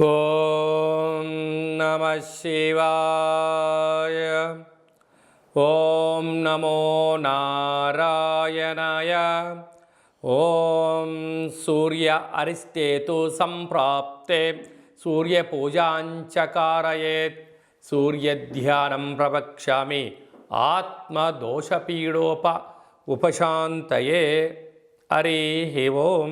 ఓం నమః శివాయ. ఓం నమో నారాయణాయ. ఓం సూర్య అరిష్టేతు సంప్రాప్తే సూర్యపూజాంచకారయేత్. సూర్యధ్యానం ప్రవక్ష్యామి ఉపశాంతయే. హరి ఓం.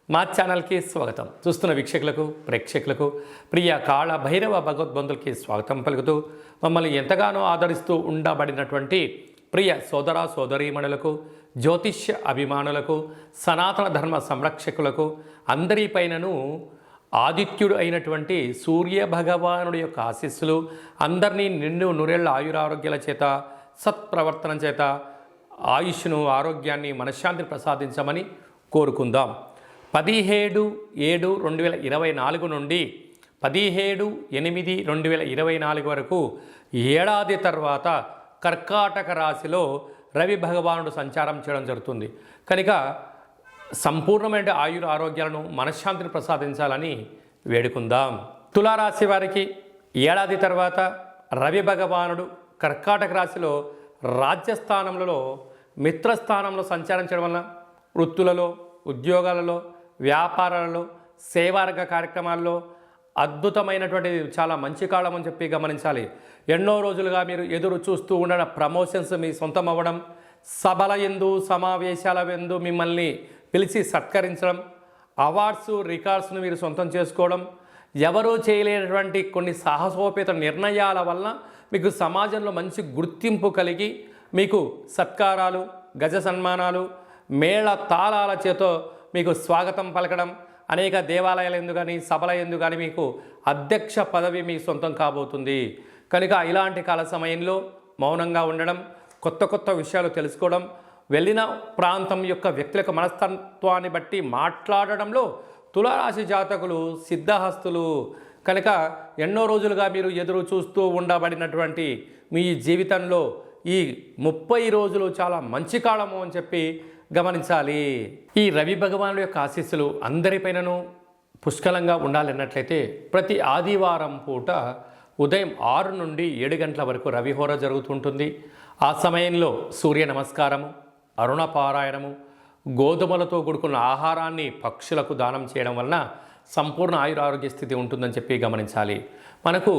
మా ఛానల్కి స్వాగతం. చూస్తున్న వీక్షకులకు ప్రేక్షకులకు ప్రియ కాళ భైరవ భగవద్బంధులకి స్వాగతం పలుకుతూ మమ్మల్ని ఎంతగానో ఆదరిస్తూ ఉండబడినటువంటి ప్రియ సోదర సోదరీమణులకు, జ్యోతిష్య అభిమానులకు, సనాతన ధర్మ సంరక్షకులకు అందరిపైనను ఆదిత్యుడు అయినటువంటి సూర్య భగవానుడి యొక్క ఆశీస్సులు అందరినీ నిండు నూరేళ్ల ఆయురారోగ్యాల చేత, సత్ప్రవర్తన చేత ఆయుష్ను, ఆరోగ్యాన్ని, మనశ్శాంతిని ప్రసాదించమని కోరుకుందాం. 17/7/2024 నుండి 17/8/2024 వరకు ఏడాది తర్వాత కర్కాటక రాశిలో రవి భగవానుడు సంచారం చేయడం జరుగుతుంది. కనుక సంపూర్ణమైన ఆరోగ్యాలను, మనశ్శాంతిని ప్రసాదించాలని వేడుకుందాం. తులారాశి వారికి ఏడాది తర్వాత రవి భగవానుడు కర్కాటక రాశిలో రాజ్యస్థానంలో మిత్రస్థానంలో సంచారం చేయడం వలన వృత్తులలో, ఉద్యోగాలలో, వ్యాపారాలలో, సేవారంగ కార్యక్రమాల్లో అద్భుతమైనటువంటి చాలా మంచి కాలం అని చెప్పి గమనించాలి. ఎన్నో రోజులుగా మీరు ఎదురు చూస్తూ ఉన్న ప్రమోషన్స్ మీ సొంతం అవ్వడం, సభల యందు, సమావేశాల యందు మిమ్మల్ని పిలిచి సత్కరించడం, అవార్డ్స్, రికార్డ్స్ను మీరు సొంతం చేసుకోవడం, ఎవరూ చేయలేనటువంటి కొన్ని సాహసోపేత నిర్ణయాల వల్ల మీకు సమాజంలో మంచి గుర్తింపు కలిగి మీకు సత్కారాలు, గజ సన్మానాలు, మేళ తాళాల చేతో మీకు స్వాగతం పలకడం, అనేక దేవాలయాల యందు కానీ, సభల యందు కానీ మీకు అధ్యక్ష పదవి మీ సొంతం కాబోతుంది. కనుక ఇలాంటి కాల సమయంలో మౌనంగా ఉండడం, కొత్త కొత్త విషయాలు తెలుసుకోవడం, వెళ్ళిన ప్రాంతం యొక్క వ్యక్తుల యొక్క మనస్తత్వాన్ని బట్టి మాట్లాడడంలో తులారాశి జాతకులు సిద్ధహస్తులు. కనుక ఎన్నో రోజులుగా మీరు ఎదురు చూస్తూ ఉండబడినటువంటి మీ జీవితంలో ఈ 30 రోజులు చాలా మంచి కాలము అని చెప్పి గమనించాలి. ఈ రవి భగవానుడి యొక్క ఆశీస్సులు అందరిపైనను పుష్కలంగా ఉండాలన్నట్లయితే ప్రతి ఆదివారం పూట ఉదయం 6 నుండి 7 గంటల వరకు రవిహోర జరుగుతుంటుంది. ఆ సమయంలో సూర్య నమస్కారము, అరుణ పారాయణము, గోధుమలతో కూడుకున్న ఆహారాన్ని పక్షులకు దానం చేయడం వలన సంపూర్ణ ఆయురారోగ్య స్థితి ఉంటుందని చెప్పి గమనించాలి. మనకు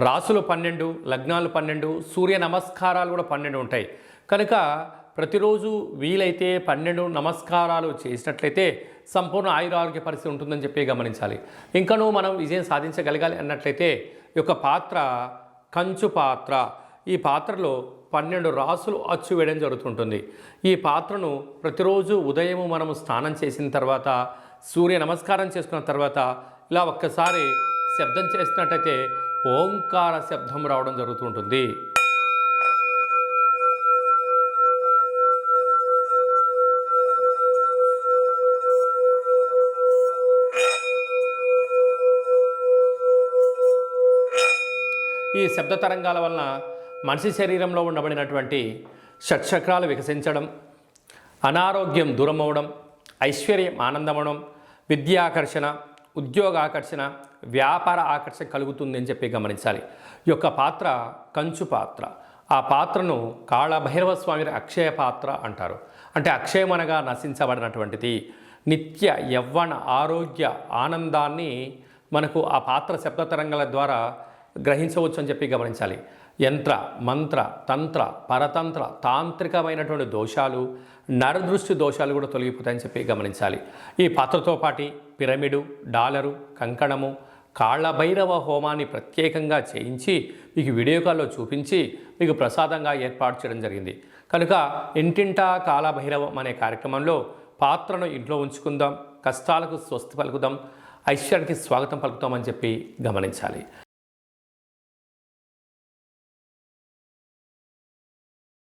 రాసులు 12, లగ్నాలు 12, సూర్య నమస్కారాలు కూడా 12 ఉంటాయి. కనుక ప్రతిరోజు వీలైతే 12 నమస్కారాలు చేసినట్లయితే సంపూర్ణ ఆయురారోగ్య పరిస్థితి ఉంటుందని చెప్పి గమనించాలి. ఇంకనూ మనం విజయం సాధించగలగాలి అన్నట్లయితే ఈ యొక్క పాత్ర కంచు పాత్ర. ఈ పాత్రలో 12 రాసులు అచ్చు వేయడం జరుగుతుంటుంది. ఈ పాత్రను ప్రతిరోజు ఉదయం మనము స్నానం చేసిన తర్వాత, సూర్య నమస్కారం చేసుకున్న తర్వాత ఇలా ఒక్కసారి శబ్దం చేసినట్టయితే ఓంకార శబ్దం రావడం జరుగుతుంటుంది. ఈ శబ్ద తరంగాల వలన మనిషి శరీరంలో ఉండబడినటువంటి షట్చక్రాలు వికసించడం, అనారోగ్యం దూరం అవ్వడం, ఐశ్వర్యం ఆనందమవడం, విద్యాకర్షణ, ఉద్యోగ ఆకర్షణ, వ్యాపార ఆకర్షణ కలుగుతుంది అని చెప్పి గమనించాలి. ఈ యొక్క పాత్ర కంచు పాత్ర. ఆ పాత్రను కాళభైరవ స్వామి అక్షయ పాత్ర అంటారు. అంటే అక్షయం అనగా నశించబడినటువంటిది. నిత్య యవ్వన ఆరోగ్య ఆనందాన్ని మనకు ఆ పాత్ర శబ్ద తరంగాల ద్వారా గ్రహించవచ్చు అని చెప్పి గమనించాలి. యంత్ర, మంత్ర, తంత్ర, పరతంత్ర, తాంత్రికమైనటువంటి దోషాలు, నరదృష్టి దోషాలు కూడా తొలగిపోతాయని చెప్పి గమనించాలి. ఈ పాత్రతో పాటు పిరమిడు, డాలరు, కంకణము, కాళభైరవ హోమాన్ని ప్రత్యేకంగా చేయించి మీకు వీడియో కాల్లో చూపించి మీకు ప్రసాదంగా ఏర్పాటు చేయడం జరిగింది. కనుక ఇంటింటా కాళభైరవం అనే కార్యక్రమంలో పాత్రను ఇంట్లో ఉంచుకుందాం, కష్టాలకు స్వస్తి పలుకుదాం, ఐశ్వర్యానికి స్వాగతం పలుకుతామని చెప్పి గమనించాలి.